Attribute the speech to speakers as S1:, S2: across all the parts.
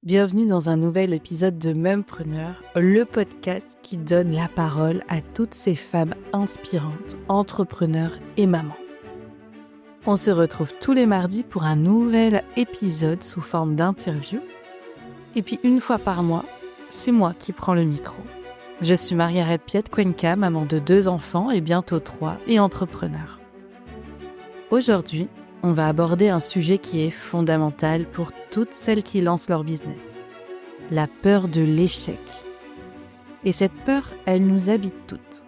S1: Bienvenue dans un nouvel épisode de Mumpreneur, le podcast qui donne la parole à toutes ces femmes inspirantes, entrepreneurs et mamans. On se retrouve tous les mardis pour un nouvel épisode sous forme d'interview. Et puis une fois par mois, c'est moi qui prends le micro. Je suis Margaret Piet-Cuenca, maman de 2 enfants et bientôt 3 et entrepreneur. Aujourd'hui, on va aborder un sujet qui est fondamental pour toutes celles qui lancent leur business. La peur de l'échec. Et cette peur, elle nous habite toutes.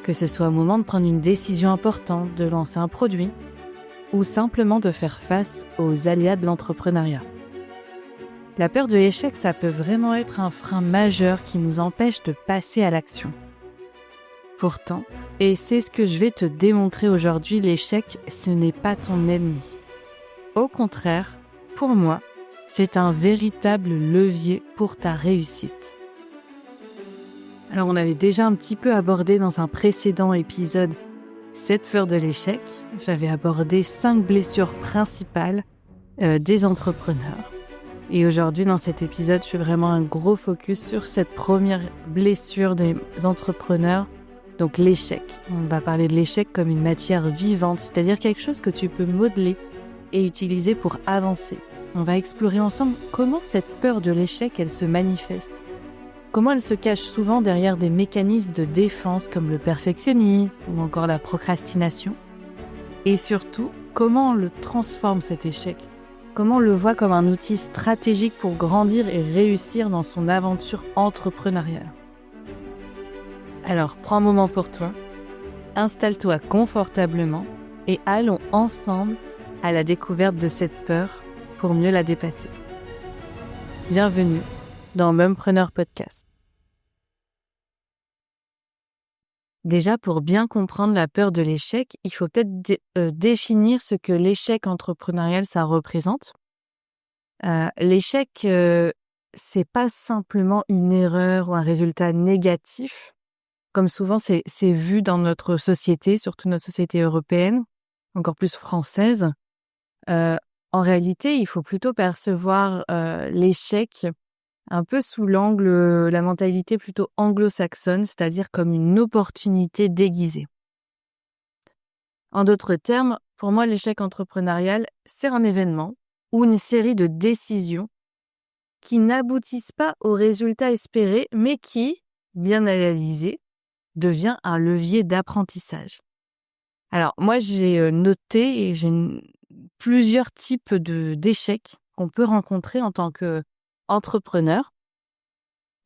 S1: Que ce soit au moment de prendre une décision importante, de lancer un produit, ou simplement de faire face aux aléas de l'entrepreneuriat. La peur de l'échec, ça peut vraiment être un frein majeur qui nous empêche de passer à l'action. Pourtant, et c'est ce que je vais te démontrer aujourd'hui, l'échec, ce n'est pas ton ennemi. Au contraire, pour moi, c'est un véritable levier pour ta réussite. Alors, on avait déjà un petit peu abordé dans un précédent épisode cette peur de l'échec. J'avais abordé 5 blessures principales des entrepreneurs. Et aujourd'hui, dans cet épisode, je fais vraiment un gros focus sur cette première blessure des entrepreneurs. Donc l'échec, on va parler de l'échec comme une matière vivante, c'est-à-dire quelque chose que tu peux modeler et utiliser pour avancer. On va explorer ensemble comment cette peur de l'échec, elle se manifeste. Comment elle se cache souvent derrière des mécanismes de défense comme le perfectionnisme ou encore la procrastination. Et surtout, comment on le transforme cet échec. Comment on le voit comme un outil stratégique pour grandir et réussir dans son aventure entrepreneuriale. Alors, prends un moment pour toi, installe-toi confortablement et allons ensemble à la découverte de cette peur pour mieux la dépasser. Bienvenue dans Mumpreneur Podcast. Déjà, pour bien comprendre la peur de l'échec, il faut peut-être définir ce que l'échec entrepreneurial, ça représente. L'échec, c'est pas simplement une erreur ou un résultat négatif. Comme souvent, c'est vu dans notre société, surtout notre société européenne, encore plus française. En réalité, il faut plutôt percevoir l'échec un peu sous l'angle, la mentalité plutôt anglo-saxonne, c'est-à-dire comme une opportunité déguisée. En d'autres termes, pour moi, l'échec entrepreneurial, c'est un événement ou une série de décisions qui n'aboutissent pas au résultat espéré, mais qui, bien analysées, devient un levier d'apprentissage. Alors, moi, j'ai noté et j'ai plusieurs types d'échecs qu'on peut rencontrer en tant qu'entrepreneur.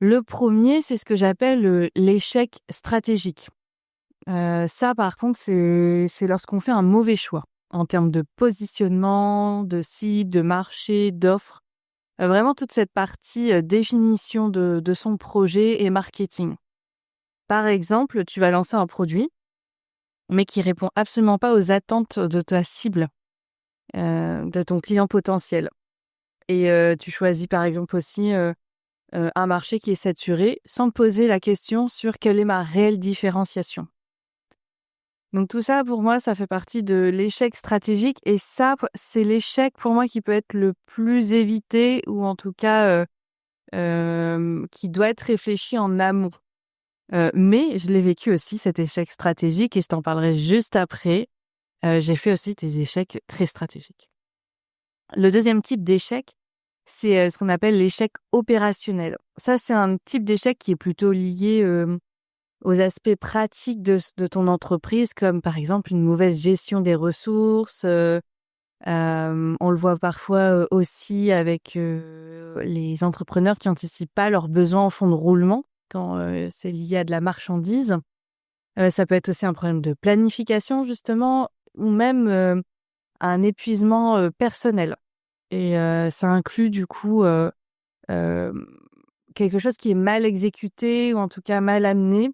S1: Le premier, c'est ce que j'appelle l'échec stratégique. Ça, par contre, c'est lorsqu'on fait un mauvais choix en termes de positionnement, de cible, de marché, d'offre. Vraiment toute cette partie définition de son projet et marketing. Par exemple, tu vas lancer un produit, mais qui répond absolument pas aux attentes de ta cible, de ton client potentiel. Et tu choisis par exemple aussi un marché qui est saturé, sans te poser la question sur quelle est ma réelle différenciation. Donc tout ça, pour moi, ça fait partie de l'échec stratégique. Et ça, c'est l'échec pour moi qui peut être le plus évité, ou en tout cas qui doit être réfléchi en amont. Mais je l'ai vécu aussi, cet échec stratégique, et je t'en parlerai juste après. J'ai fait aussi des échecs très stratégiques. Le deuxième type d'échec, c'est ce qu'on appelle l'échec opérationnel. Ça, c'est un type d'échec qui est plutôt lié aux aspects pratiques de ton entreprise, comme par exemple une mauvaise gestion des ressources. On le voit parfois aussi avec les entrepreneurs qui n'anticipent pas leurs besoins en fond de roulement, quand c'est lié à de la marchandise. Ça peut être aussi un problème de planification, justement, ou même un épuisement personnel. Et ça inclut du coup quelque chose qui est mal exécuté ou en tout cas mal amené.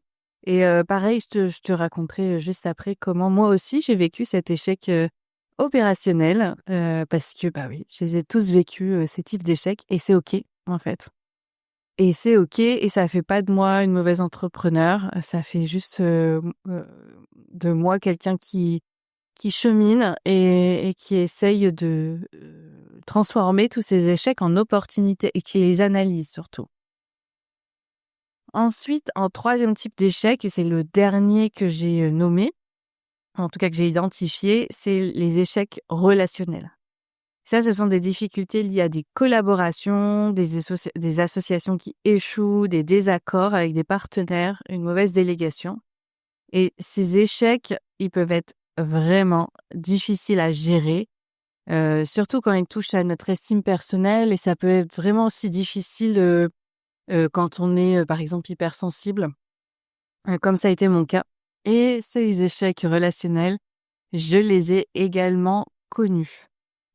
S1: Et pareil, je te raconterai juste après comment moi aussi j'ai vécu cet échec opérationnel, parce que bah oui, je les ai tous vécus, ces types d'échecs, et c'est OK en fait. Et c'est OK, et ça fait pas de moi une mauvaise entrepreneur, ça fait juste de moi quelqu'un qui chemine et qui essaye de transformer tous ces échecs en opportunités et qui les analysent surtout. Ensuite, en troisième type d'échec, et c'est le dernier que j'ai nommé, en tout cas que j'ai identifié, c'est les échecs relationnels. Ça, ce sont des difficultés liées à des collaborations, des associations qui échouent, des désaccords avec des partenaires, une mauvaise délégation. Et ces échecs, ils peuvent être vraiment difficiles à gérer, surtout quand ils touchent à notre estime personnelle, et ça peut être vraiment aussi difficile quand on est, par exemple, hypersensible, comme ça a été mon cas. Et ces échecs relationnels, je les ai également connus.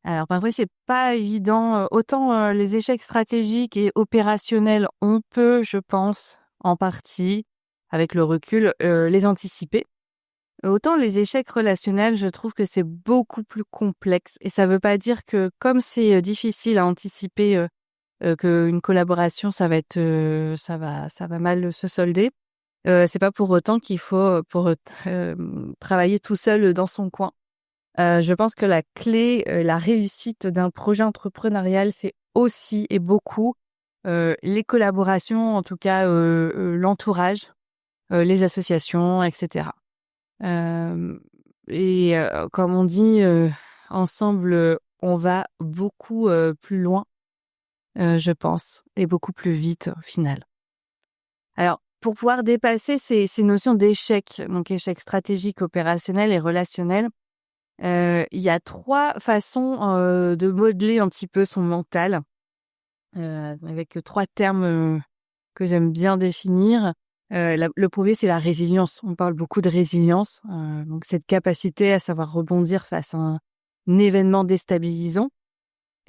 S1: Alors parfois, c'est pas évident, autant les échecs stratégiques et opérationnels, on peut, je pense, en partie, avec le recul, les anticiper. Autant les échecs relationnels, je trouve que c'est beaucoup plus complexe, et ça veut pas dire que comme c'est difficile à anticiper, qu'une collaboration, ça va mal se solder. C'est pas pour autant qu'il faut travailler tout seul dans son coin. Je pense que la clé, la réussite d'un projet entrepreneurial, c'est aussi et beaucoup les collaborations, en tout cas l'entourage, les associations, etc. Hem Comme on dit, ensemble, on va beaucoup plus loin, je pense, et beaucoup plus vite au final. Alors, pour pouvoir dépasser ces notions d'échec, donc échec stratégique, opérationnel et relationnel, il y a 3 façons de modeler un petit peu son mental, avec 3 termes que j'aime bien définir. Le premier, c'est la résilience. On parle beaucoup de résilience, donc cette capacité à savoir rebondir face à un événement déstabilisant.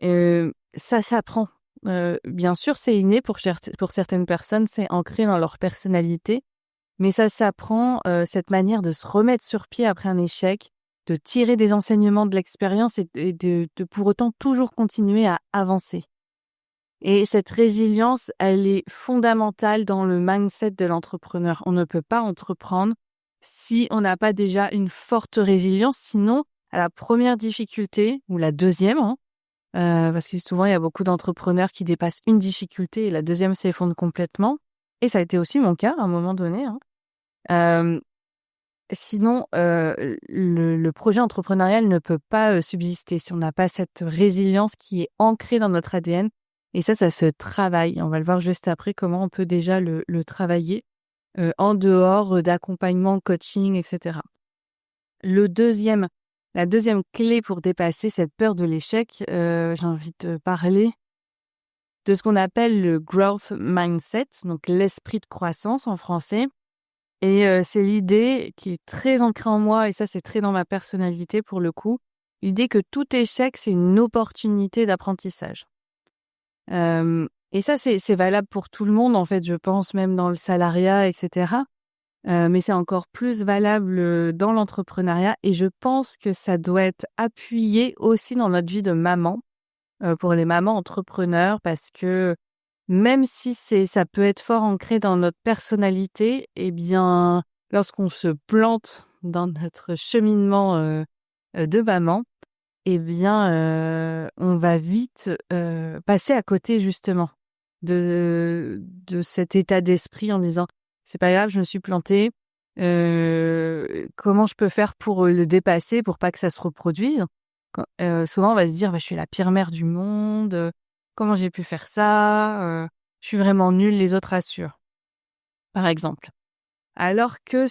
S1: Ça s'apprend. Bien sûr, c'est inné pour certaines personnes, c'est ancré dans leur personnalité, mais ça s'apprend, cette manière de se remettre sur pied après un échec, de tirer des enseignements de l'expérience et de pour autant toujours continuer à avancer. Et cette résilience, elle est fondamentale dans le mindset de l'entrepreneur. On ne peut pas entreprendre si on n'a pas déjà une forte résilience, sinon à la première difficulté ou la deuxième, parce que souvent il y a beaucoup d'entrepreneurs qui dépassent une difficulté et la deuxième s'effondre complètement, et ça a été aussi mon cas à un moment donné, sinon, le projet entrepreneurial ne peut pas subsister si on n'a pas cette résilience qui est ancrée dans notre ADN, et ça se travaille. On va le voir juste après comment on peut déjà le travailler, en dehors d'accompagnement, coaching, etc. La deuxième clé pour dépasser cette peur de l'échec, j'ai envie de parler de ce qu'on appelle le growth mindset, donc l'esprit de croissance en français. Et c'est l'idée qui est très ancrée en moi, et ça, c'est très dans ma personnalité pour le coup, l'idée que tout échec, c'est une opportunité d'apprentissage. Et ça, c'est valable pour tout le monde, en fait, je pense, même dans le salariat, etc. Mais c'est encore plus valable dans l'entrepreneuriat, et je pense que ça doit être appuyé aussi dans notre vie de maman, pour les mamans entrepreneurs, parce que même si ça peut être fort ancré dans notre personnalité, eh bien, lorsqu'on se plante dans notre cheminement de maman, eh bien, on va vite passer à côté justement de cet état d'esprit en disant c'est pas grave, je me suis plantée. Comment je peux faire pour le dépasser, pour pas que ça se reproduise? Souvent, on va se dire bah, je suis la pire mère du monde. Comment j'ai pu faire ça? Je suis vraiment nulle, les autres assurent, par exemple. Alors que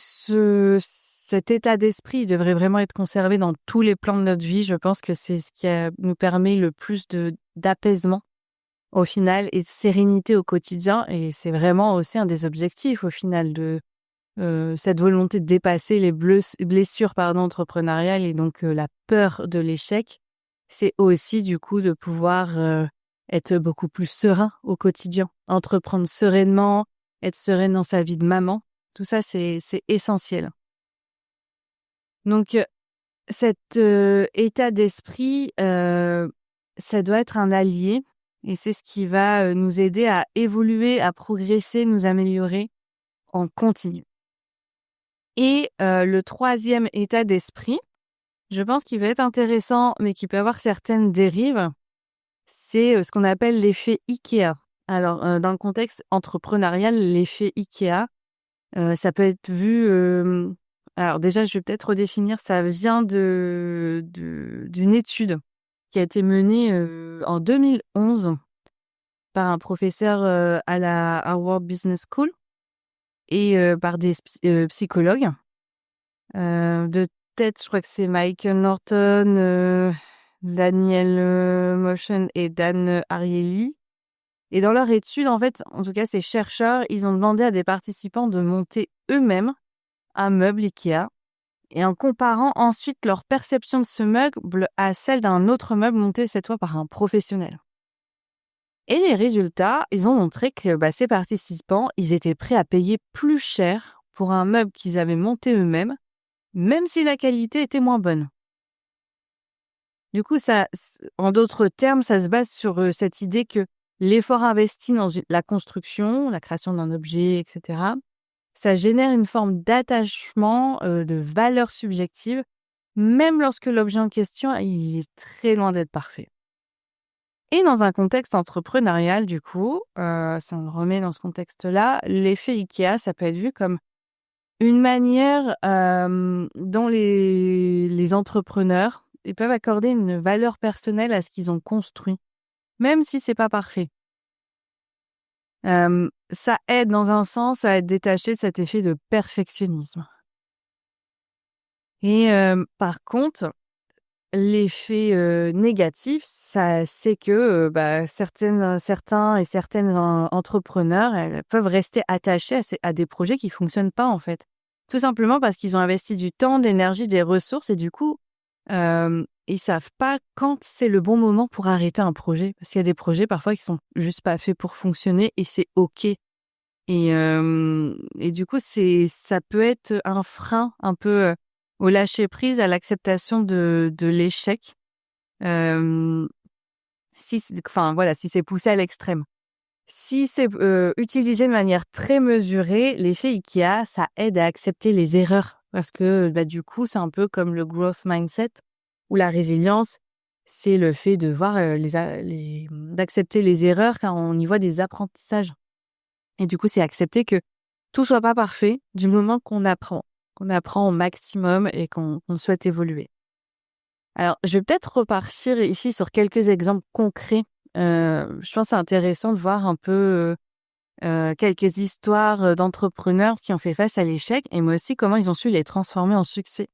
S1: cet état d'esprit devrait vraiment être conservé dans tous les plans de notre vie. Je pense que c'est ce qui nous permet le plus d'apaisement au final et de sérénité au quotidien. Et c'est vraiment aussi un des objectifs au final de cette volonté de dépasser les blessures entrepreneuriales et donc la peur de l'échec. C'est aussi du coup de pouvoir être beaucoup plus serein au quotidien, entreprendre sereinement, être sereine dans sa vie de maman. Tout ça, c'est essentiel. Donc, cet état d'esprit, ça doit être un allié, et c'est ce qui va nous aider à évoluer, à progresser, nous améliorer en continu. Et le troisième état d'esprit, je pense qu'il va être intéressant, mais qui peut avoir certaines dérives. c'est ce qu'on appelle l'effet IKEA. Alors, dans le contexte entrepreneurial, l'effet IKEA, ça peut être vu... alors déjà, je vais peut-être redéfinir, ça vient d'une étude qui a été menée en 2011 par un professeur à la Harvard Business School et par des psychologues. De tête, je crois que c'est Michael Norton, Daniel Motion et Dan Ariely. Et dans leur étude, en fait, en tout cas, ces chercheurs, ils ont demandé à des participants de monter eux-mêmes un meuble IKEA et en comparant ensuite leur perception de ce meuble à celle d'un autre meuble monté cette fois par un professionnel. Et les résultats, ils ont montré que ces participants, ils étaient prêts à payer plus cher pour un meuble qu'ils avaient monté eux-mêmes, même si la qualité était moins bonne. Du coup, ça, en d'autres termes, ça se base sur cette idée que l'effort investi dans la construction, la création d'un objet, etc., ça génère une forme d'attachement, de valeur subjective, même lorsque l'objet en question, il est très loin d'être parfait. Et dans un contexte entrepreneurial, du coup, si on le remet dans ce contexte-là, l'effet IKEA, ça peut être vu comme une manière dont les entrepreneurs ils peuvent accorder une valeur personnelle à ce qu'ils ont construit, même si c'est pas parfait. Ça aide dans un sens à être détaché de cet effet de perfectionnisme. Et par contre, l'effet négatif, c'est que certains et certaines entrepreneurs, elles peuvent rester attachés à des projets qui fonctionnent pas en fait. Tout simplement parce qu'ils ont investi du temps, de l'énergie, des ressources et du coup, ils savent pas quand c'est le bon moment pour arrêter un projet. Parce qu'il y a des projets parfois qui sont juste pas faits pour fonctionner et c'est OK. Et du coup, ça peut être un frein un peu au lâcher prise, à l'acceptation de l'échec. Si c'est poussé à l'extrême. Si c'est utilisé de manière très mesurée, l'effet IKEA, ça aide à accepter les erreurs. Parce que du coup, c'est un peu comme le growth mindset ou la résilience. C'est le fait de voir d'accepter les erreurs car on y voit des apprentissages. Et du coup, c'est accepter que tout soit pas parfait du moment qu'on apprend au maximum et qu'on souhaite évoluer. Alors, je vais peut-être repartir ici sur quelques exemples concrets. Je pense que c'est intéressant de voir un peu quelques histoires d'entrepreneurs qui ont fait face à l'échec et moi aussi comment ils ont su les transformer en succès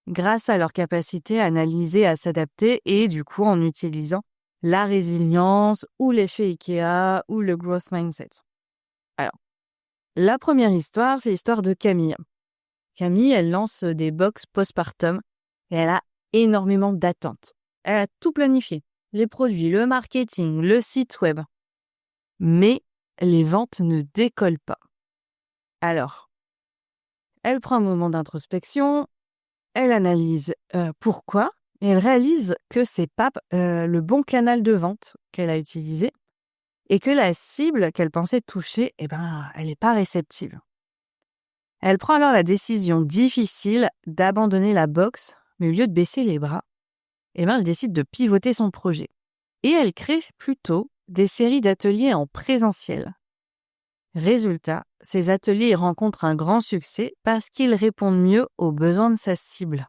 S1: grâce à leur capacité à analyser, à s'adapter et du coup en utilisant la résilience ou l'effet IKEA ou le growth mindset. Alors, la première histoire, c'est l'histoire de Camille. Camille, elle lance des box postpartum et elle a énormément d'attentes. Elle a tout planifié, les produits, le marketing, le site web. Mais les ventes ne décollent pas. Alors, elle prend un moment d'introspection, elle analyse pourquoi et elle réalise que c'est pas le bon canal de vente qu'elle a utilisé et que la cible qu'elle pensait toucher, elle n'est pas réceptive. Elle prend alors la décision difficile d'abandonner la box, mais au lieu de baisser les bras, elle décide de pivoter son projet. Et elle crée plutôt des séries d'ateliers en présentiel. Résultat, ces ateliers rencontrent un grand succès parce qu'ils répondent mieux aux besoins de sa cible.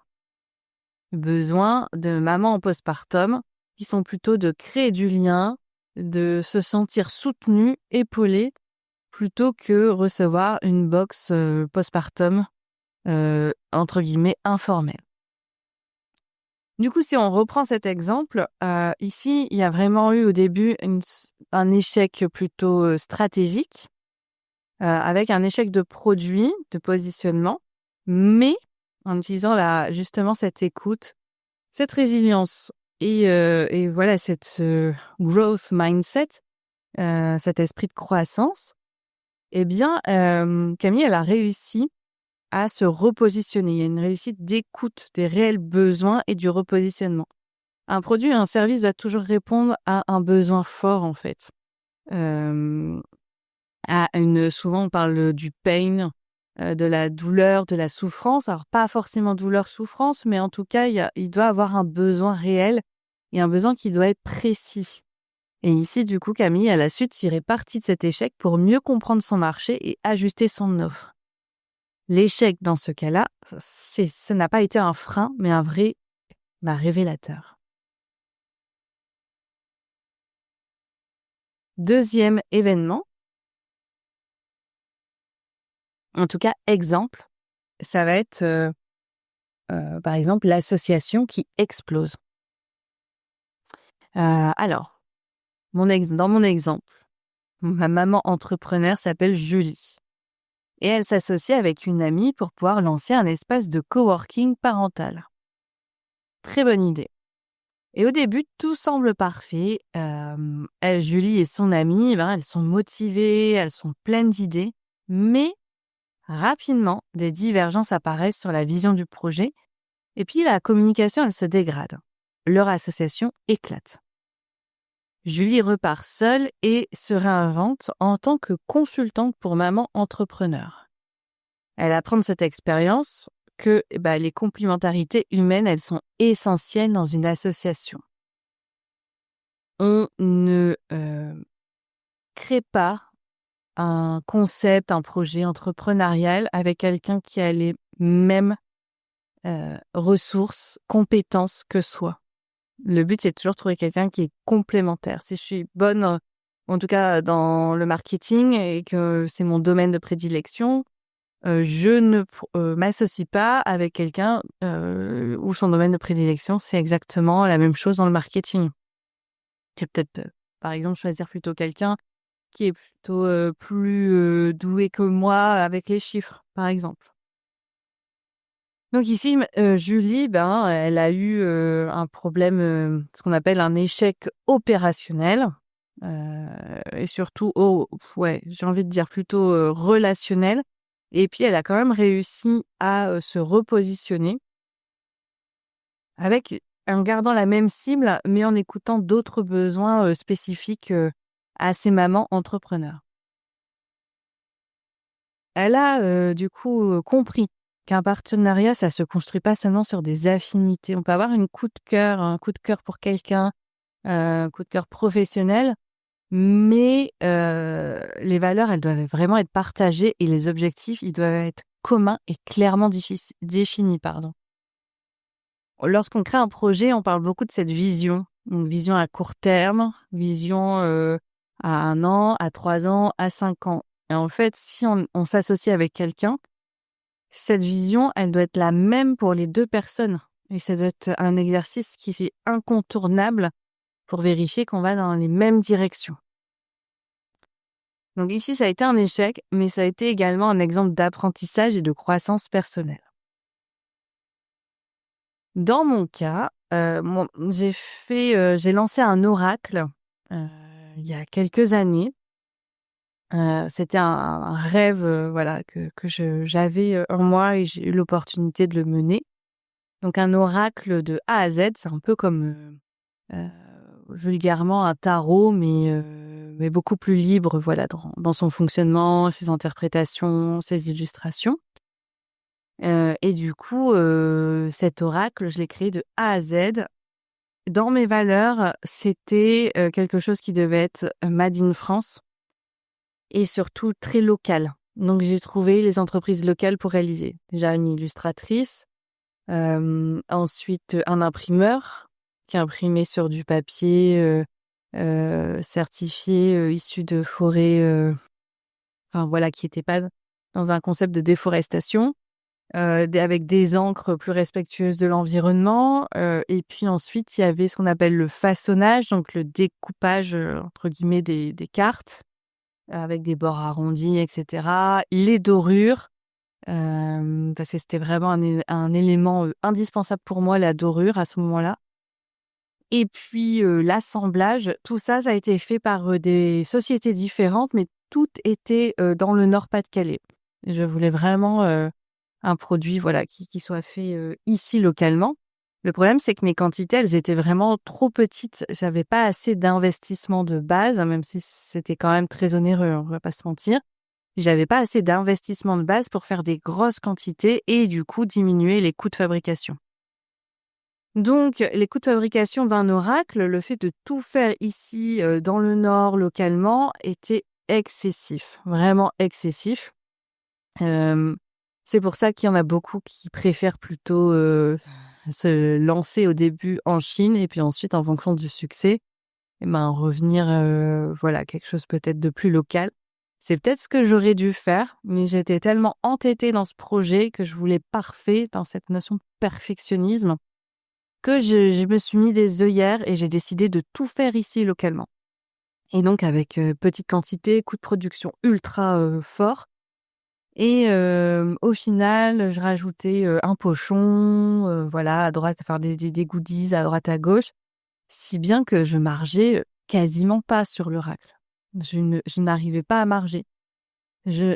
S1: Besoins de mamans en postpartum qui sont plutôt de créer du lien, de se sentir soutenue, épaulée, plutôt que recevoir une box postpartum entre guillemets informelle. Du coup, si on reprend cet exemple, ici, il y a vraiment eu au début un échec plutôt stratégique, avec un échec de produit, de positionnement, mais en utilisant justement cette écoute, cette résilience et voilà cette growth mindset, cet esprit de croissance, Camille, elle a réussi à se repositionner. Il y a une réussite d'écoute des réels besoins et du repositionnement. Un produit et un service doit toujours répondre à un besoin fort, en fait. Souvent, on parle du pain, de la douleur, de la souffrance. Alors, pas forcément douleur, souffrance, mais en tout cas, il doit avoir un besoin réel et un besoin qui doit être précis. Et ici, du coup, Camille, elle a su tirer parti de cet échec pour mieux comprendre son marché et ajuster son offre. L'échec, dans ce cas-là, ça n'a pas été un frein, mais un vrai révélateur. Deuxième événement, en tout cas exemple, ça va être, par exemple, l'association qui explose. Alors, dans mon exemple, ma maman entrepreneur s'appelle Julie. Et elle s'associe avec une amie pour pouvoir lancer un espace de coworking parental. Très bonne idée. Et au début, tout semble parfait. Elle, Julie et son amie, elles sont motivées, elles sont pleines d'idées. Mais rapidement, des divergences apparaissent sur la vision du projet. Et puis la communication, elle se dégrade. Leur association éclate. Julie repart seule et se réinvente en tant que consultante pour maman entrepreneur. Elle apprend de cette expérience que les complémentarités humaines, elles sont essentielles dans une association. On ne crée pas un concept, un projet entrepreneurial avec quelqu'un qui a les mêmes ressources, compétences que soi. Le but, c'est toujours de trouver quelqu'un qui est complémentaire. Si je suis bonne, en tout cas dans le marketing, et que c'est mon domaine de prédilection, je ne m'associe pas avec quelqu'un où son domaine de prédilection, c'est exactement la même chose dans le marketing. Je vais peut-être, par exemple, choisir plutôt quelqu'un qui est plutôt plus doué que moi avec les chiffres, par exemple. Donc ici, Julie, elle a eu un problème, ce qu'on appelle un échec opérationnel, et surtout, j'ai envie de dire plutôt relationnel. Et puis, elle a quand même réussi à se repositionner en gardant la même cible, mais en écoutant d'autres besoins spécifiques à ces mamans entrepreneurs. Elle a du coup compris qu'un partenariat, ça se construit pas seulement sur des affinités. On peut avoir un coup de cœur pour quelqu'un, un coup de cœur professionnel, mais les valeurs, elles doivent vraiment être partagées et les objectifs, ils doivent être communs et clairement définis. Lorsqu'on crée un projet, on parle beaucoup de cette vision. Une vision à court terme, vision à 1 an, à 3 ans, à 5 ans. Et en fait, si on s'associe avec quelqu'un, cette vision, elle doit être la même pour les deux personnes. Et ça doit être un exercice qui est incontournable pour vérifier qu'on va dans les mêmes directions. Donc ici, ça a été un échec, mais ça a été également un exemple d'apprentissage et de croissance personnelle. Dans mon cas, j'ai lancé un oracle il y a quelques années. C'était un rêve que j'avais en moi et j'ai eu l'opportunité de le mener. Donc un oracle de A à Z, c'est un peu comme vulgairement un tarot, mais beaucoup plus libre dans son fonctionnement, ses interprétations, ses illustrations. Et du coup, cet oracle, je l'ai créé de A à Z. Dans mes valeurs, c'était quelque chose qui devait être made in France et surtout très local. Donc j'ai trouvé les entreprises locales pour réaliser. Déjà une illustratrice, ensuite un imprimeur qui imprimait sur du papier certifié issu de forêts, qui n'était pas dans un concept de déforestation. Avec des encres plus respectueuses de l'environnement. Et puis ensuite, il y avait ce qu'on appelle le façonnage, donc le découpage, entre guillemets, des cartes, avec des bords arrondis, etc. Les dorures, parce que c'était vraiment un élément indispensable pour moi, la dorure, à ce moment-là. Et puis l'assemblage, tout ça, ça a été fait par des sociétés différentes, mais toutes étaient dans le Nord-Pas-de-Calais. Je voulais vraiment un produit qui soit fait ici localement. Le problème, c'est que mes quantités, elles étaient vraiment trop petites. J'avais pas assez d'investissement de base, même si c'était quand même très onéreux, on va pas se mentir. J'avais pas assez d'investissement de base pour faire des grosses quantités et du coup diminuer les coûts de fabrication. Donc, les coûts de fabrication d'un oracle, le fait de tout faire ici, dans le Nord, localement, était excessif, vraiment excessif. C'est pour ça qu'il y en a beaucoup qui préfèrent plutôt se lancer au début en Chine et puis ensuite, en fonction du succès, revenir, voilà, quelque chose peut-être de plus local. C'est peut-être ce que j'aurais dû faire, mais j'étais tellement entêtée dans ce projet que je voulais parfait, dans cette notion de perfectionnisme, que je me suis mis des œillères et j'ai décidé de tout faire ici localement. Et donc avec petite quantité, coût de production ultra fort. Et au final, je rajoutais un pochon, voilà, à droite, faire des goodies à droite à gauche, si bien que je margeais quasiment pas sur l'oracle. Je n'arrivais pas à marger.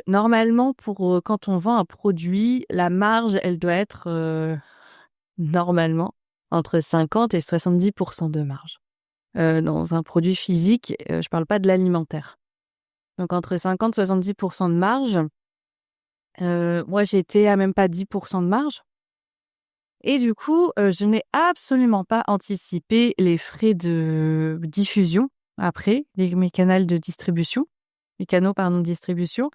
S1: Normalement, pour quand on vend un produit, la marge, elle doit être normalement entre 50 et 70% de marge. Dans un produit physique, je parle pas de l'alimentaire. Donc entre 50 et 70% de marge. Moi, j'étais à même pas 10% de marge. Et du coup, je n'ai absolument pas anticipé les frais de diffusion après, mes canaux de distribution. Les canaux, pardon, de distribution.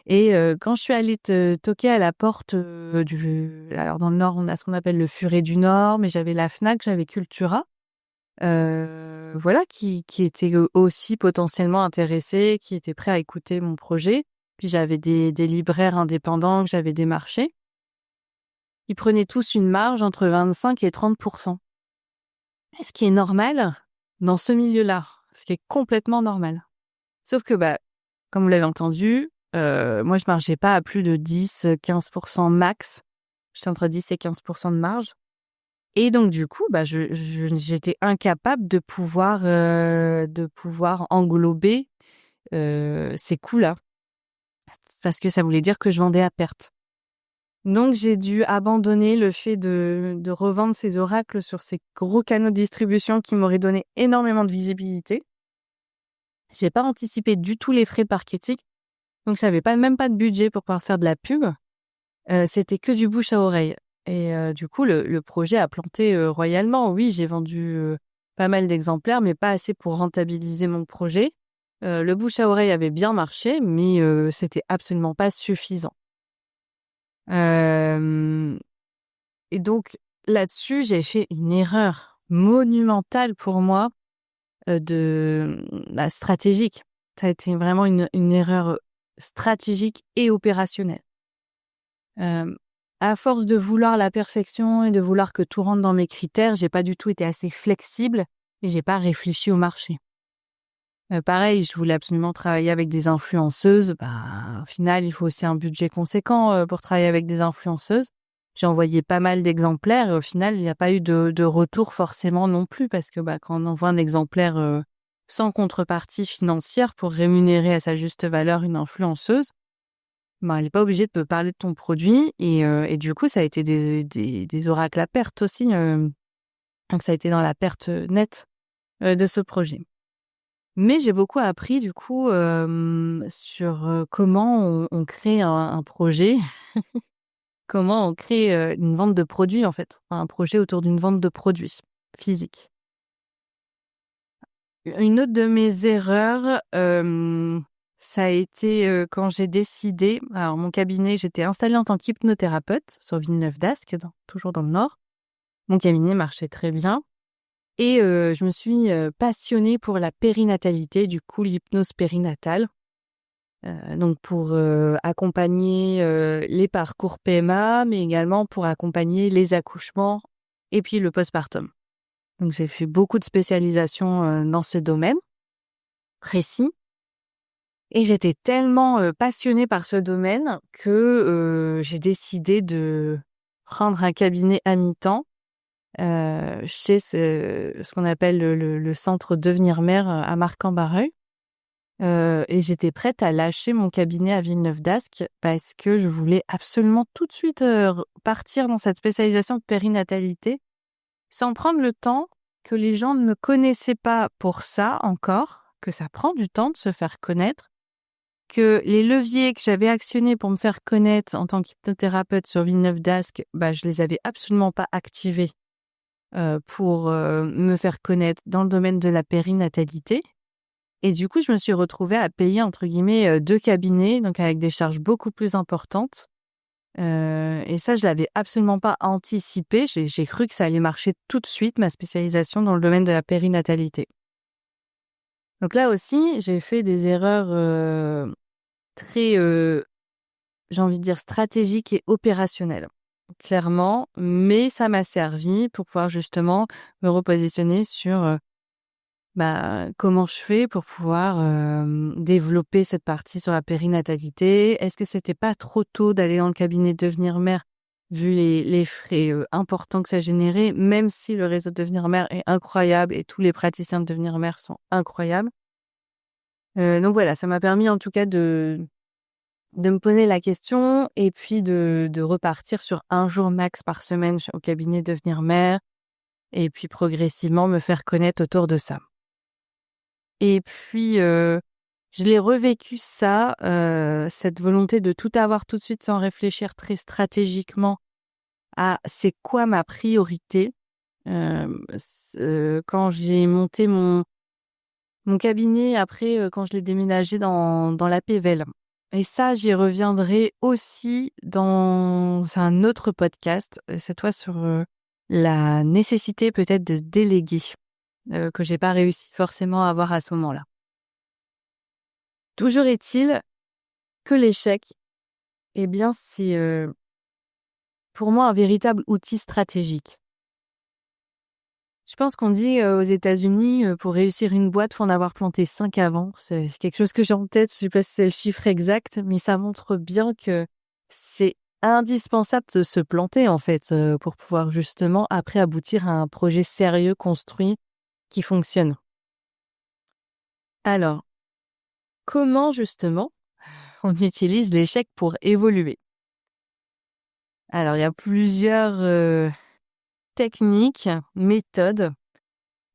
S1: Et quand je suis allée toquer à la porte alors dans le Nord, on a ce qu'on appelle le Furet du Nord, mais j'avais la Fnac, j'avais Cultura, voilà, qui étaient aussi potentiellement intéressés, qui étaient prêts à écouter mon projet. Puis j'avais des libraires indépendants que j'avais démarchés. Ils prenaient tous une marge entre 25 et 30%. Ce qui est normal dans ce milieu-là, ce qui est complètement normal. Sauf que, comme vous l'avez entendu, moi, je margeais pas à plus de 10-15% max. J'étais entre 10 et 15% de marge. Et donc, du coup, j'étais incapable de pouvoir englober ces coûts-là. Parce que ça voulait dire que je vendais à perte. Donc, j'ai dû abandonner le fait de revendre ces oracles sur ces gros canaux de distribution qui m'auraient donné énormément de visibilité. J'ai pas anticipé du tout les frais de marketing. Donc, j'avais même pas de budget pour pouvoir faire de la pub. C'était que du bouche à oreille. Et du coup, le projet a planté royalement. Oui, j'ai vendu pas mal d'exemplaires, mais pas assez pour rentabiliser mon projet. Le bouche à oreille avait bien marché, mais c'était absolument pas suffisant. Et donc, là-dessus, j'ai fait une erreur monumentale pour moi stratégique. Ça a été vraiment une erreur stratégique et opérationnelle. À force de vouloir la perfection et de vouloir que tout rentre dans mes critères, j'ai pas du tout été assez flexible et j'ai pas réfléchi au marché. Pareil, je voulais absolument travailler avec des influenceuses. Au final, il faut aussi un budget conséquent pour travailler avec des influenceuses. J'ai envoyé pas mal d'exemplaires et au final, il n'y a pas eu de retour forcément non plus parce que quand on envoie un exemplaire sans contrepartie financière pour rémunérer à sa juste valeur une influenceuse, elle n'est pas obligée de te parler de ton produit et du coup, ça a été des oracles à perte aussi. Donc ça a été dans la perte nette de ce projet. Mais j'ai beaucoup appris du coup sur comment on crée un projet, comment on crée une vente de produits en fait, un projet autour d'une vente de produits physiques. Une autre de mes erreurs, ça a été quand j'ai décidé, alors mon cabinet, j'étais installée en tant qu'hypnothérapeute sur Villeneuve-d'Ascq, toujours dans le Nord. Mon cabinet marchait très bien. Et je me suis passionnée pour la périnatalité, du coup l'hypnose périnatale. Donc pour accompagner les parcours PMA, mais également pour accompagner les accouchements et puis le postpartum. Donc j'ai fait beaucoup de spécialisation dans ce domaine précis. Et j'étais tellement passionnée par ce domaine que j'ai décidé de prendre un cabinet à mi-temps chez ce qu'on appelle le centre Devenir Mère à Marcq-en-Barœul. Et j'étais prête à lâcher mon cabinet à Villeneuve-d'Ascq parce que je voulais absolument tout de suite partir dans cette spécialisation de périnatalité sans prendre le temps que les gens ne me connaissaient pas pour ça encore, que ça prend du temps de se faire connaître, que les leviers que j'avais actionnés pour me faire connaître en tant qu'hypnothérapeute sur Villeneuve-d'Ascq, je les avais absolument pas activés pour me faire connaître dans le domaine de la périnatalité. Et du coup, je me suis retrouvée à payer, entre guillemets, 2 cabinets, donc avec des charges beaucoup plus importantes. Et ça, je l'avais absolument pas anticipé. J'ai cru que ça allait marcher tout de suite, ma spécialisation dans le domaine de la périnatalité. Donc là aussi, j'ai fait des erreurs très, j'ai envie de dire stratégiques et opérationnelles, clairement. Mais ça m'a servi pour pouvoir justement me repositionner sur comment je fais pour pouvoir développer cette partie sur la périnatalité. Est-ce que c'était pas trop tôt d'aller dans le cabinet devenir mère, vu les frais importants que ça générait, même si le réseau de devenir mère est incroyable et tous les praticiens de devenir mère sont incroyables. Donc voilà, ça m'a permis en tout cas de me poser la question et puis de repartir sur 1 jour max par semaine au cabinet devenir mère et puis progressivement me faire connaître autour de ça. Et puis, je l'ai revécu ça, cette volonté de tout avoir tout de suite sans réfléchir très stratégiquement à c'est quoi ma priorité. Quand j'ai monté mon cabinet après, quand je l'ai déménagé dans la Pévèle. Et ça, j'y reviendrai aussi dans un autre podcast, cette fois sur la nécessité peut-être de déléguer, que j'ai pas réussi forcément à avoir à ce moment-là. Toujours est-il que l'échec, eh bien, c'est pour moi un véritable outil stratégique. Je pense qu'on dit aux États-Unis, pour réussir une boîte, faut en avoir planté 5 avant. C'est quelque chose que j'ai en tête, je sais pas si c'est le chiffre exact, mais ça montre bien que c'est indispensable de se planter en fait, pour pouvoir justement après aboutir à un projet sérieux, construit, qui fonctionne. Alors, comment justement on utilise l'échec pour évoluer? Alors, il y a plusieurs techniques, méthodes.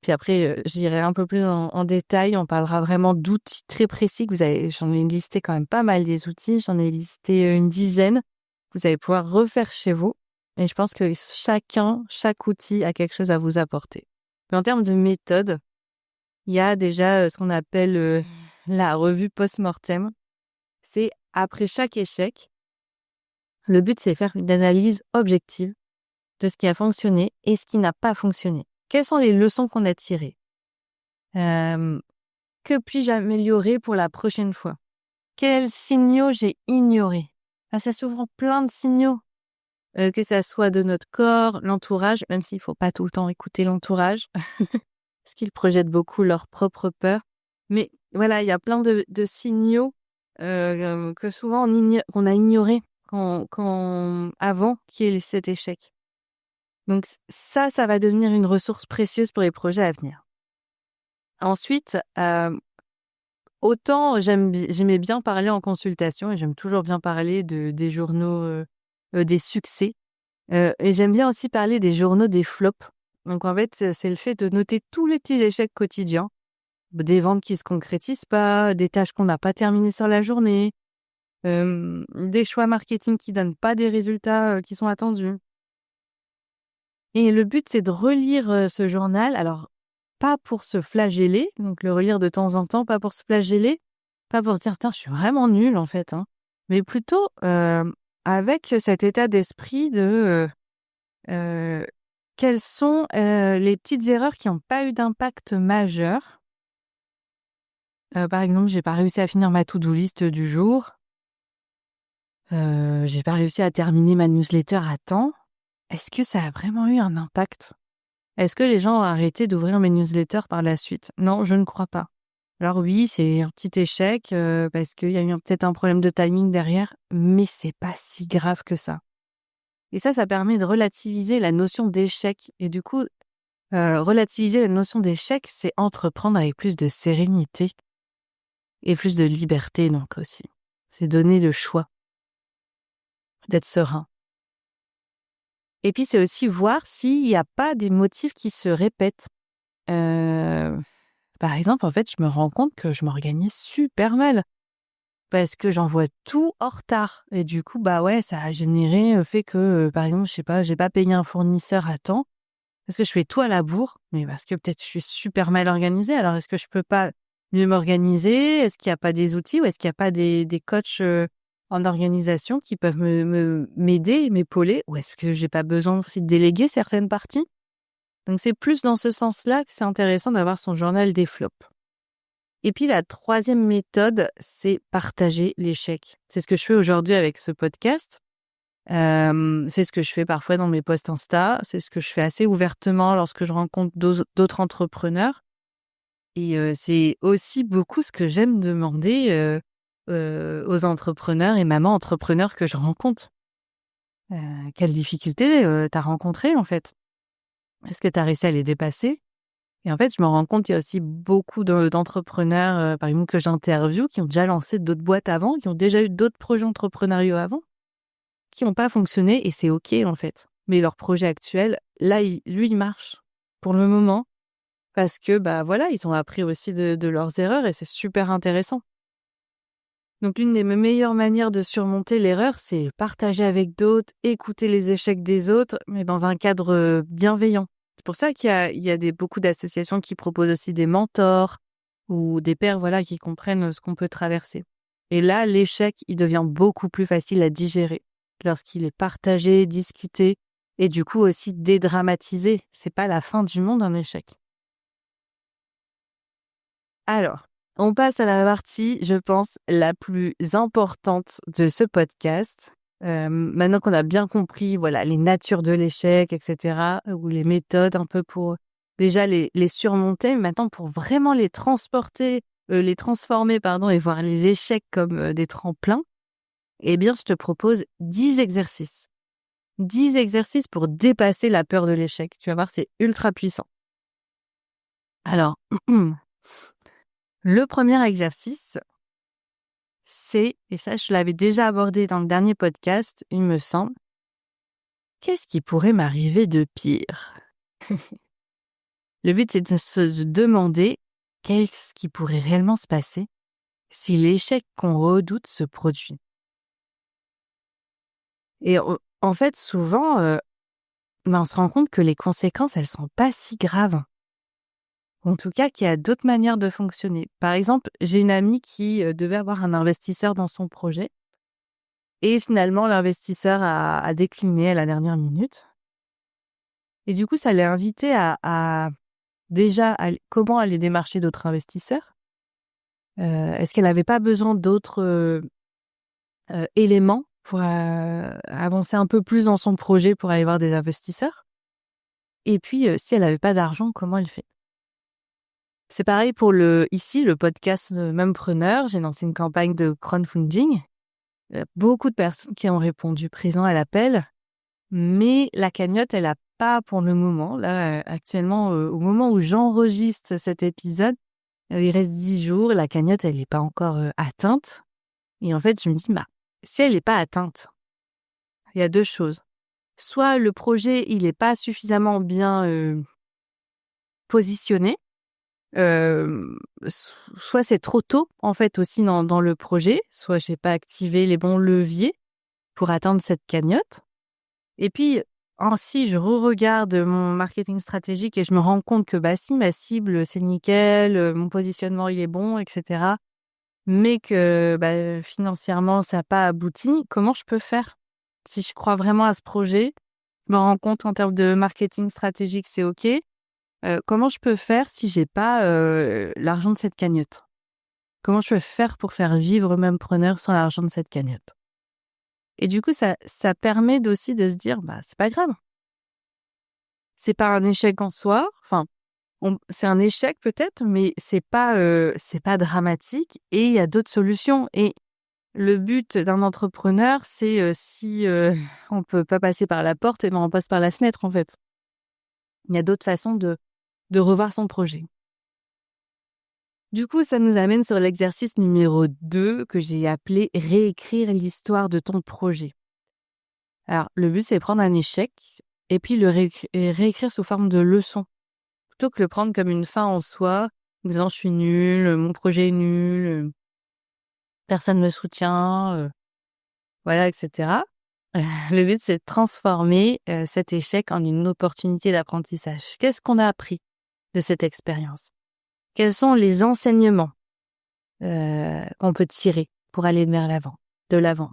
S1: Puis après, j'irai un peu plus en détail. On parlera vraiment d'outils très précis que j'en ai listé quand même pas mal des outils. J'en ai listé une dizaine. Vous allez pouvoir refaire chez vous. Et je pense que chaque outil a quelque chose à vous apporter. Mais en termes de méthode, il y a déjà ce qu'on appelle la revue post-mortem. C'est après chaque échec, le but c'est de faire une analyse objective de ce qui a fonctionné et ce qui n'a pas fonctionné. Quelles sont les leçons qu'on a tirées? Que puis-je améliorer pour la prochaine fois? Quels signaux j'ai ignorés? C'est souvent plein de signaux, que ça soit de notre corps, l'entourage, même s'il faut pas tout le temps écouter l'entourage, parce qu'ils projettent beaucoup leur propre peur. Mais voilà, il y a plein de signaux que souvent qu'on a ignorés avant qu'il y ait cet échec. Donc ça va devenir une ressource précieuse pour les projets à venir. Ensuite, autant j'aimais bien parler en consultation et j'aime toujours bien parler des journaux des succès. Et j'aime bien aussi parler des journaux des flops. Donc en fait, c'est le fait de noter tous les petits échecs quotidiens, des ventes qui se concrétisent pas, des tâches qu'on n'a pas terminées sur la journée, des choix marketing qui donnent pas des résultats qui sont attendus. Et le but, c'est de relire ce journal. Alors, pas pour se flageller, donc le relire de temps en temps, pas pour se flageller, pas pour se dire « je suis vraiment nulle en fait », mais plutôt avec cet état d'esprit de quelles sont les petites erreurs qui n'ont pas eu d'impact majeur. Par exemple, j'ai pas réussi à finir ma to-do list du jour. J'ai pas réussi à terminer ma newsletter à temps. Est-ce que ça a vraiment eu un impact? Est-ce que les gens ont arrêté d'ouvrir mes newsletters par la suite? Non, je ne crois pas. Alors oui, c'est un petit échec parce qu'il y a eu peut-être un problème de timing derrière, mais c'est pas si grave que ça. Et ça permet de relativiser la notion d'échec. Et du coup, relativiser la notion d'échec, c'est entreprendre avec plus de sérénité et plus de liberté donc aussi. C'est donner le choix d'être serein. Et puis, c'est aussi voir s'il n'y a pas des motifs qui se répètent. Par exemple, en fait, je me rends compte que je m'organise super mal parce que j'envoie tout en retard. Et du coup, ça a généré le fait que, par exemple, je sais pas, j'ai pas payé un fournisseur à temps. Parce que je fais tout à la bourre, mais parce que peut-être je suis super mal organisée. Alors, est-ce que je peux pas mieux m'organiser? Est-ce qu'il y a pas des outils ou est-ce qu'il y a pas des coachs, en organisation qui peuvent m'aider, m'épauler? Ou est-ce que j'ai pas besoin aussi de déléguer certaines parties? Donc c'est plus dans ce sens-là que c'est intéressant d'avoir son journal des flops. Et puis la troisième méthode, c'est partager l'échec. C'est ce que je fais aujourd'hui avec ce podcast. C'est ce que je fais parfois dans mes posts Insta. C'est ce que je fais assez ouvertement lorsque je rencontre d'autres entrepreneurs. Et c'est aussi beaucoup ce que j'aime demander aux entrepreneurs et mamans entrepreneurs que je rencontre. Quelles difficultés t'as rencontrées en fait? Est-ce que t'as réussi à les dépasser? Et en fait, je me rends compte qu'il y a aussi beaucoup d'entrepreneurs, par exemple, que j'interviewe, qui ont déjà lancé d'autres boîtes avant, qui ont déjà eu d'autres projets entrepreneuriaux avant, qui n'ont pas fonctionné et c'est OK, en fait. Mais leur projet actuel, là, il marche pour le moment parce que, bah, voilà, ils ont appris aussi de leurs erreurs et c'est super intéressant. Donc l'une des meilleures manières de surmonter l'erreur, c'est partager avec d'autres, écouter les échecs des autres, mais dans un cadre, bienveillant. C'est pour ça qu'il y a beaucoup d'associations qui proposent aussi des mentors ou des pairs, voilà, qui comprennent, ce qu'on peut traverser. Et là, l'échec, il devient beaucoup plus facile à digérer lorsqu'il est partagé, discuté et du coup aussi dédramatisé. C'est pas la fin du monde, un échec. Alors, on passe à la partie, je pense, la plus importante de ce podcast. Maintenant qu'on a bien compris, voilà, les natures de l'échec, et cetera, ou les méthodes un peu pour déjà les surmonter, mais maintenant pour vraiment les transformer, pardon, et voir les échecs comme des tremplins, eh bien, je te propose 10 exercices. 10 exercices pour dépasser la peur de l'échec. Tu vas voir, c'est ultra puissant. Alors, le premier exercice, c'est, et ça je l'avais déjà abordé dans le dernier podcast, il me semble, qu'est-ce qui pourrait m'arriver de pire? Le but, c'est de se demander qu'est-ce qui pourrait réellement se passer si l'échec qu'on redoute se produit. Et en fait, souvent, on se rend compte que les conséquences, elles sont pas si graves. En tout cas, qu'il y a d'autres manières de fonctionner. Par exemple, j'ai une amie qui devait avoir un investisseur dans son projet. Et finalement, l'investisseur a décliné à la dernière minute. Et du coup, ça l'a invité à déjà comment aller démarcher d'autres investisseurs. Est-ce qu'elle n'avait pas besoin d'autres éléments pour avancer un peu plus dans son projet pour aller voir des investisseurs? Et puis, si elle n'avait pas d'argent, comment elle fait? C'est pareil pour ici, le podcast Mumpreneur. J'ai lancé une campagne de crowdfunding. Beaucoup de personnes qui ont répondu présent à l'appel. Mais la cagnotte, elle a pas pour le moment. Là, actuellement, au moment où j'enregistre cet épisode, il reste 10 jours. La cagnotte, elle n'est pas encore atteinte. Et en fait, je me dis, bah, si elle n'est pas atteinte, il y a deux choses. Soit le projet, il n'est pas suffisamment bien positionné. Soit c'est trop tôt, en fait, aussi dans le projet. Soit j'ai pas activé les bons leviers pour atteindre cette cagnotte. Et puis, si je regarde mon marketing stratégique et je me rends compte que bah si, ma cible, c'est nickel, mon positionnement, il est bon, etc. Mais que bah, financièrement, ça n'a pas abouti, comment je peux faire? Si je crois vraiment à ce projet, je me rends compte en termes de marketing stratégique, c'est OK. Comment je peux faire si j'ai pas l'argent de cette cagnotte? Comment je peux faire pour faire vivre Mumpreneur sans l'argent de cette cagnotte? Et du coup, ça permet aussi de se dire, bah, c'est pas grave. C'est pas un échec en soi. Enfin, c'est un échec peut-être, mais c'est pas dramatique et il y a d'autres solutions. Et le but d'un entrepreneur, c'est si on peut pas passer par la porte, et ben on passe par la fenêtre en fait. Il y a d'autres façons de revoir son projet. Du coup, ça nous amène sur l'exercice numéro 2 que j'ai appelé réécrire l'histoire de ton projet. Alors, le but, c'est prendre un échec et puis le réécrire sous forme de leçon. Plutôt que le prendre comme une fin en soi, en disant je suis nul, mon projet est nul, personne me soutient, voilà, etc. Le but, c'est de transformer cet échec en une opportunité d'apprentissage. Qu'est-ce qu'on a appris de cette expérience? Quels sont les enseignements qu'on peut tirer pour aller de l'avant?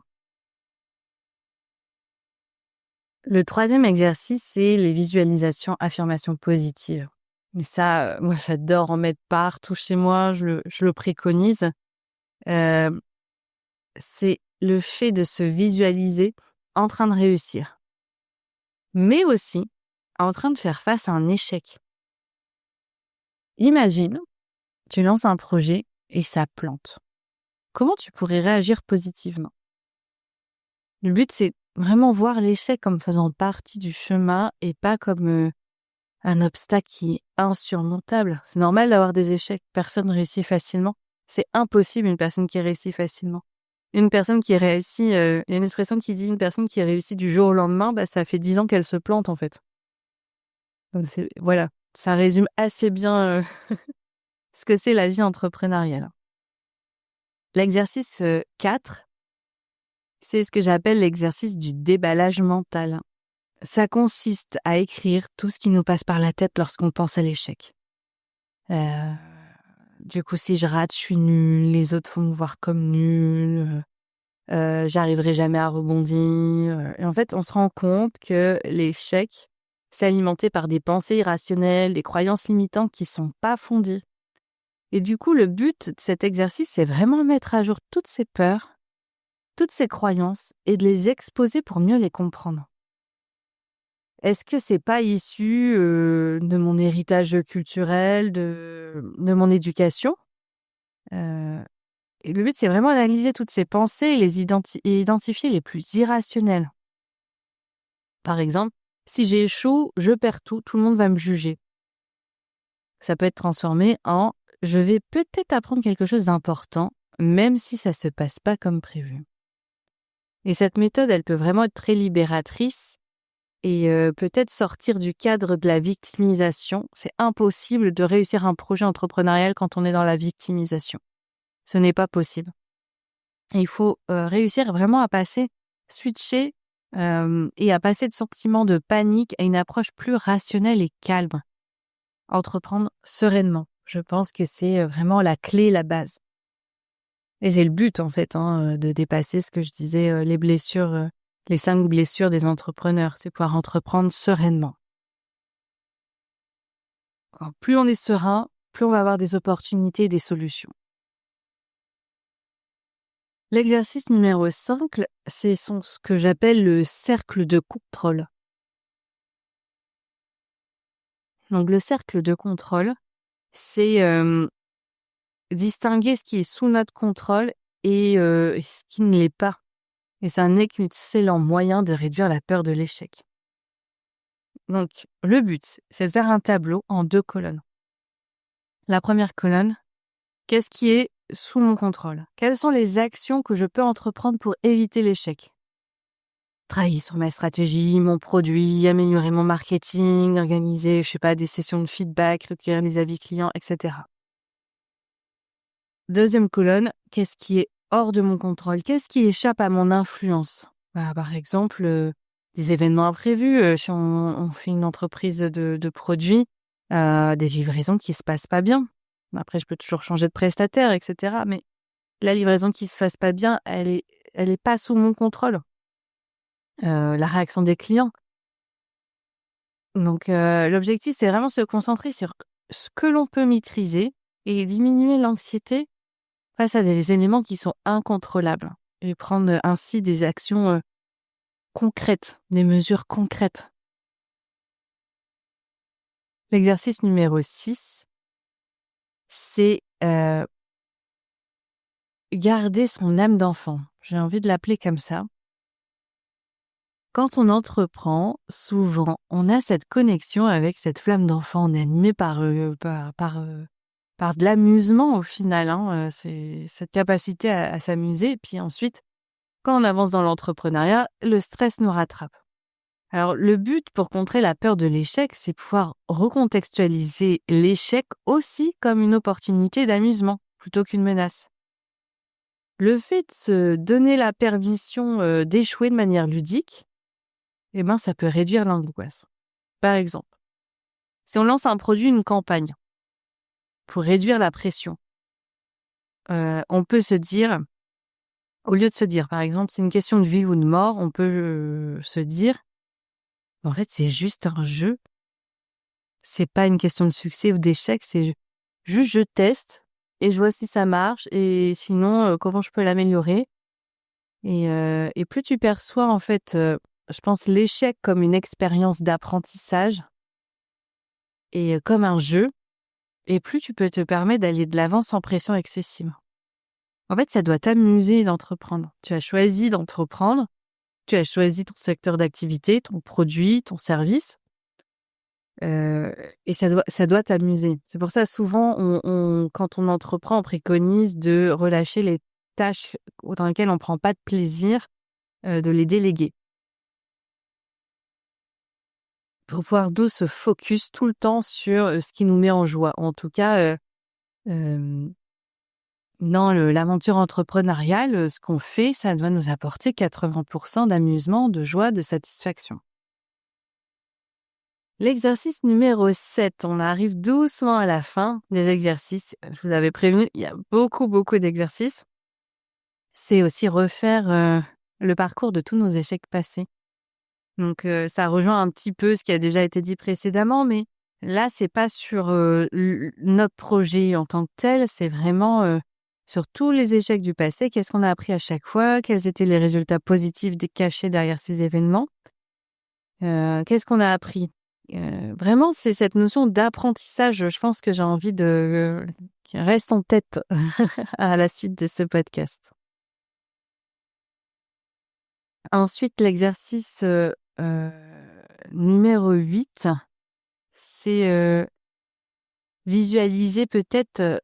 S1: Le troisième exercice, c'est les visualisations, affirmations positives. Mais ça, moi, j'adore en mettre partout chez moi, je le préconise. Euh, c'est le fait de se visualiser en train de réussir, mais aussi en train de faire face à un échec. Imagine, tu lances un projet et ça plante. Comment tu pourrais réagir positivement? Le but, c'est vraiment voir l'échec comme faisant partie du chemin et pas comme un obstacle qui est insurmontable. C'est normal d'avoir des échecs. Personne ne réussit facilement. C'est impossible une personne qui réussit facilement. Une personne qui réussit, il y a une expression qui dit une personne qui réussit du jour au lendemain, ça fait 10 ans qu'elle se plante en fait. Donc voilà, ça résume assez bien ce que c'est la vie entrepreneuriale. L'exercice 4, c'est ce que j'appelle l'exercice du déballage mental. Ça consiste à écrire tout ce qui nous passe par la tête lorsqu'on pense à l'échec. Du coup, si je rate, je suis nulle, les autres vont me voir comme nulle, j'arriverai jamais à rebondir. Et en fait, on se rend compte que l'échec, c'est alimenté par des pensées irrationnelles, des croyances limitantes qui sont pas fondées. Et du coup, le but de cet exercice, c'est vraiment mettre à jour toutes ces peurs, toutes ces croyances et de les exposer pour mieux les comprendre. Est-ce que c'est pas issu de mon héritage culturel, de mon éducation? Et le but, c'est vraiment d'analyser toutes ces pensées et et identifier les plus irrationnelles. Par exemple, si j'échoue, je perds tout le monde va me juger. Ça peut être transformé en « je vais peut-être apprendre quelque chose d'important, même si ça se passe pas comme prévu ». Et cette méthode, elle peut vraiment être très libératrice et peut-être sortir du cadre de la victimisation. C'est impossible de réussir un projet entrepreneurial quand on est dans la victimisation. Ce n'est pas possible. Et il faut réussir vraiment à switcher et à passer de sentiments de panique à une approche plus rationnelle et calme. Entreprendre sereinement. Je pense que c'est vraiment la clé, la base. Et c'est le but, en fait, de dépasser ce que je disais, les blessures, les 5 blessures des entrepreneurs. C'est pouvoir entreprendre sereinement. Alors, plus on est serein, plus on va avoir des opportunités et des solutions. L'exercice numéro 5, c'est ce que j'appelle le cercle de contrôle. Donc, le cercle de contrôle, c'est distinguer ce qui est sous notre contrôle et ce qui ne l'est pas. Et c'est un excellent moyen de réduire la peur de l'échec. Donc, le but, c'est de faire un tableau en 2 colonnes. La première colonne, qu'est-ce qui est sous mon contrôle? Quelles sont les actions que je peux entreprendre pour éviter l'échec? Travailler sur ma stratégie, mon produit, améliorer mon marketing, organiser, des sessions de feedback, recueillir les avis clients, etc. Deuxième colonne, qu'est-ce qui est hors de mon contrôle? Qu'est-ce qui échappe à mon influence? Par exemple, des événements imprévus, si on fait une entreprise de produits, des livraisons qui se passent pas bien. Après, je peux toujours changer de prestataire, etc. Mais la livraison qui se passe pas bien, elle est pas sous mon contrôle. La réaction des clients. Donc, l'objectif, c'est vraiment se concentrer sur ce que l'on peut maîtriser et diminuer l'anxiété face à des éléments qui sont incontrôlables et prendre ainsi des actions concrètes, des mesures concrètes. L'exercice numéro 6, c'est garder son âme d'enfant. J'ai envie de l'appeler comme ça. Quand on entreprend, souvent, on a cette connexion avec cette flamme d'enfant. On est animé par de l'amusement au final. C'est cette capacité à s'amuser. Et puis ensuite, quand on avance dans l'entrepreneuriat, le stress nous rattrape. Alors, le but pour contrer la peur de l'échec, c'est pouvoir recontextualiser l'échec aussi comme une opportunité d'amusement plutôt qu'une menace. Le fait de se donner la permission d'échouer de manière ludique, ça peut réduire l'angoisse. Par exemple, si on lance un produit, une campagne, pour réduire la pression, on peut se dire, au lieu de se dire, par exemple, c'est une question de vie ou de mort, on peut se dire, en fait, c'est juste un jeu. C'est pas une question de succès ou d'échec, c'est juste je teste et je vois si ça marche et sinon, comment je peux l'améliorer. Et plus tu perçois, en fait, je pense l'échec comme une expérience d'apprentissage et comme un jeu, et plus tu peux te permettre d'aller de l'avant sans pression excessive. En fait, ça doit t'amuser d'entreprendre. Tu as choisi d'entreprendre, tu as choisi ton secteur d'activité, ton produit, ton service, et ça doit t'amuser. C'est pour ça, souvent, quand on entreprend, on préconise de relâcher les tâches dans lesquelles on prend pas de plaisir, de les déléguer. Pour pouvoir se focus tout le temps sur ce qui nous met en joie. En tout cas, dans l'aventure entrepreneuriale, ce qu'on fait, ça doit nous apporter 80% d'amusement, de joie, de satisfaction. L'exercice numéro 7, on arrive doucement à la fin des exercices. Je vous avais prévenu, il y a beaucoup, beaucoup d'exercices. C'est aussi refaire le parcours de tous nos échecs passés. Donc, ça rejoint un petit peu ce qui a déjà été dit précédemment, mais là, c'est pas sur notre projet en tant que tel, c'est vraiment sur tous les échecs du passé. Qu'est-ce qu'on a appris à chaque fois? Quels étaient les résultats positifs cachés derrière ces événements? Qu'est-ce qu'on a appris? Vraiment, c'est cette notion d'apprentissage, je pense que j'ai envie qui reste en tête à la suite de ce podcast. Ensuite, l'exercice numéro 8, c'est visualiser peut-être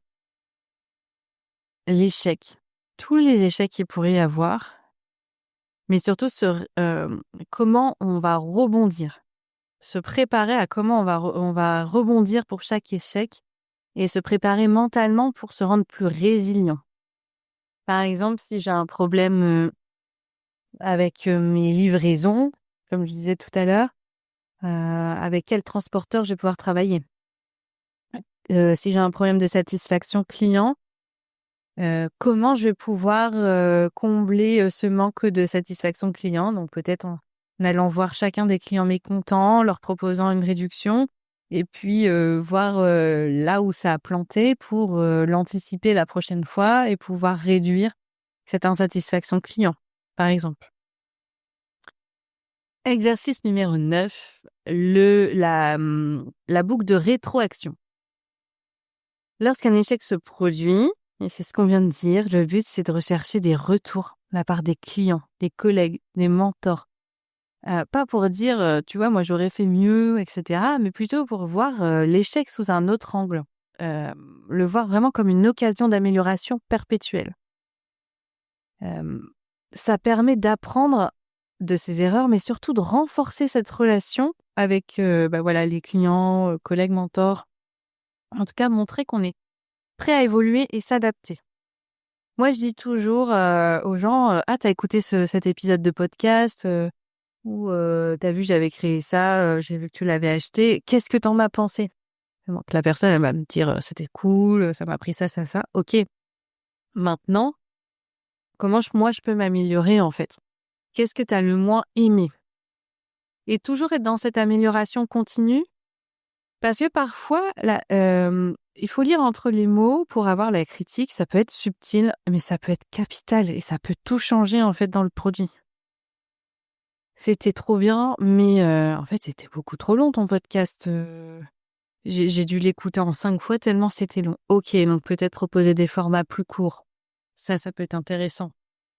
S1: l'échec. Tous les échecs qu'il pourrait y avoir, mais surtout comment on va rebondir. Se préparer à comment on va rebondir pour chaque échec et se préparer mentalement pour se rendre plus résilient. Par exemple, si j'ai un problème avec mes livraisons, comme je disais tout à l'heure, avec quel transporteur je vais pouvoir travailler. Si j'ai un problème de satisfaction client, comment je vais pouvoir combler ce manque de satisfaction client. Donc peut-être en allant voir chacun des clients mécontents, leur proposant une réduction, et puis voir là où ça a planté pour l'anticiper la prochaine fois et pouvoir réduire cette insatisfaction client, par exemple. Exercice numéro 9, la boucle de rétroaction. Lorsqu'un échec se produit, et c'est ce qu'on vient de dire, le but, c'est de rechercher des retours de la part des clients, des collègues, des mentors. Pas pour dire, tu vois, moi, j'aurais fait mieux, etc., mais plutôt pour voir l'échec sous un autre angle. Le voir vraiment comme une occasion d'amélioration perpétuelle. Ça permet d'apprendre de ses erreurs, mais surtout de renforcer cette relation avec les clients, collègues, mentors. En tout cas, montrer qu'on est prêt à évoluer et s'adapter. Moi, je dis toujours aux gens, t'as écouté cet épisode de podcast ou t'as vu, j'avais créé ça, j'ai vu que tu l'avais acheté. Qu'est-ce que t'en as pensé? Donc, la personne, elle va me dire, c'était cool, ça m'a pris ça, ça, ça. Ok. Maintenant, comment moi, je peux m'améliorer, en fait? Qu'est-ce que t'as le moins aimé? Et toujours être dans cette amélioration continue, parce que parfois, il faut lire entre les mots pour avoir la critique. Ça peut être subtil, mais ça peut être capital et ça peut tout changer en fait dans le produit. C'était trop bien, mais en fait, c'était beaucoup trop long ton podcast. J'ai dû l'écouter en 5 fois tellement c'était long. Ok, donc peut-être proposer des formats plus courts. Ça peut être intéressant.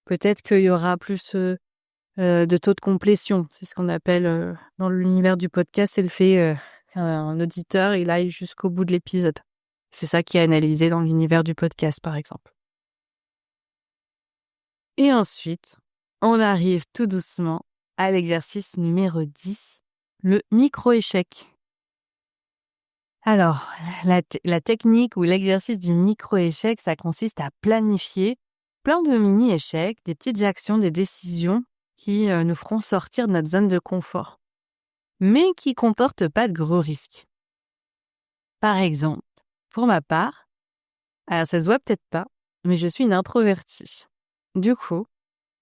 S1: Peut-être qu'il y aura plus de taux de complétion. C'est ce qu'on appelle dans l'univers du podcast, c'est le fait qu'un auditeur il aille jusqu'au bout de l'épisode. C'est ça qui est analysé dans l'univers du podcast, par exemple. Et ensuite, on arrive tout doucement à l'exercice numéro 10, le micro-échec. Alors, la technique ou l'exercice du micro-échec, ça consiste à planifier plein de mini-échecs, des petites actions, des décisions qui nous feront sortir de notre zone de confort, mais qui ne comportent pas de gros risques. Par exemple, pour ma part, alors ça se voit peut-être pas, mais je suis une introvertie. Du coup,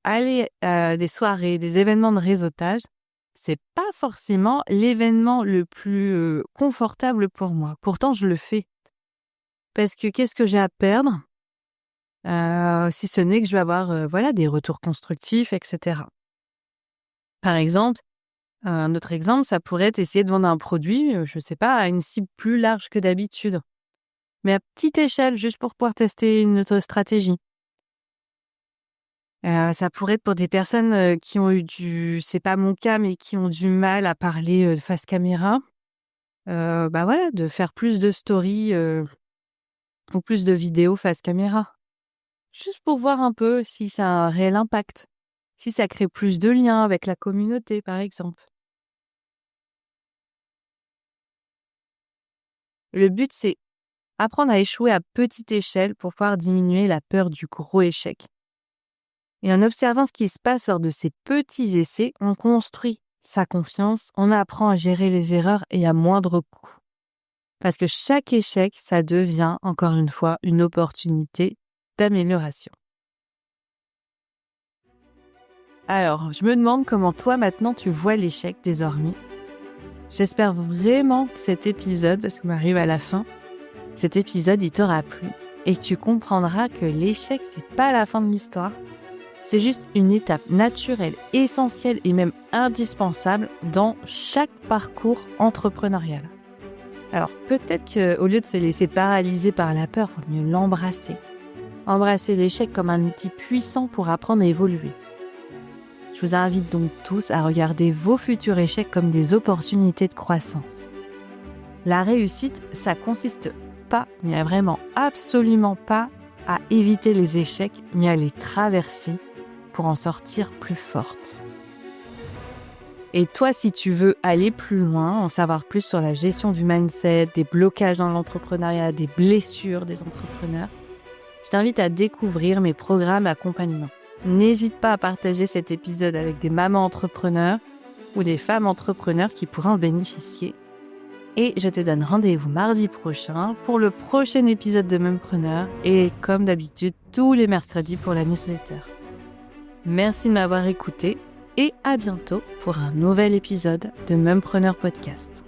S1: aller à des soirées, des événements de réseautage, c'est pas forcément l'événement le plus confortable pour moi. Pourtant, je le fais. Parce que qu'est-ce que j'ai à perdre si ce n'est que je vais avoir des retours constructifs, etc. Par exemple, un autre exemple, ça pourrait être essayer de vendre un produit, je sais pas, à une cible plus large que d'habitude, mais à petite échelle, juste pour pouvoir tester une autre stratégie. Ça pourrait être pour des personnes qui ont c'est pas mon cas, mais qui ont du mal à parler face caméra, de faire plus de stories ou plus de vidéos face caméra. Juste pour voir un peu si ça a un réel impact, si ça crée plus de liens avec la communauté, par exemple. Le but, c'est apprendre à échouer à petite échelle pour pouvoir diminuer la peur du gros échec. Et en observant ce qui se passe lors de ces petits essais, on construit sa confiance, on apprend à gérer les erreurs et à moindre coût. Parce que chaque échec, ça devient, encore une fois, une opportunité d'amélioration. Alors, je me demande comment toi, maintenant, tu vois l'échec désormais. J'espère vraiment que cet épisode, parce qu'on arrive à la fin, cet épisode, il t'aura plu et que tu comprendras que l'échec, c'est pas la fin de l'histoire. C'est juste une étape naturelle, essentielle et même indispensable dans chaque parcours entrepreneurial. Alors peut-être qu'au lieu de se laisser paralyser par la peur, il faut mieux l'embrasser. Embrasser l'échec comme un outil puissant pour apprendre à évoluer. Je vous invite donc tous à regarder vos futurs échecs comme des opportunités de croissance. La réussite, ça consiste pas, mais vraiment absolument pas, à éviter les échecs, mais à les traverser pour en sortir plus forte. Et toi, si tu veux aller plus loin, en savoir plus sur la gestion du mindset, des blocages dans l'entrepreneuriat, des blessures des entrepreneurs, je t'invite à découvrir mes programmes d'accompagnement. N'hésite pas à partager cet épisode avec des mamans entrepreneurs ou des femmes entrepreneurs qui pourraient en bénéficier. Et je te donne rendez-vous mardi prochain pour le prochain épisode de Mumpreneur et comme d'habitude, tous les mercredis pour la newsletter. Merci de m'avoir écouté et à bientôt pour un nouvel épisode de Mumpreneur Podcast.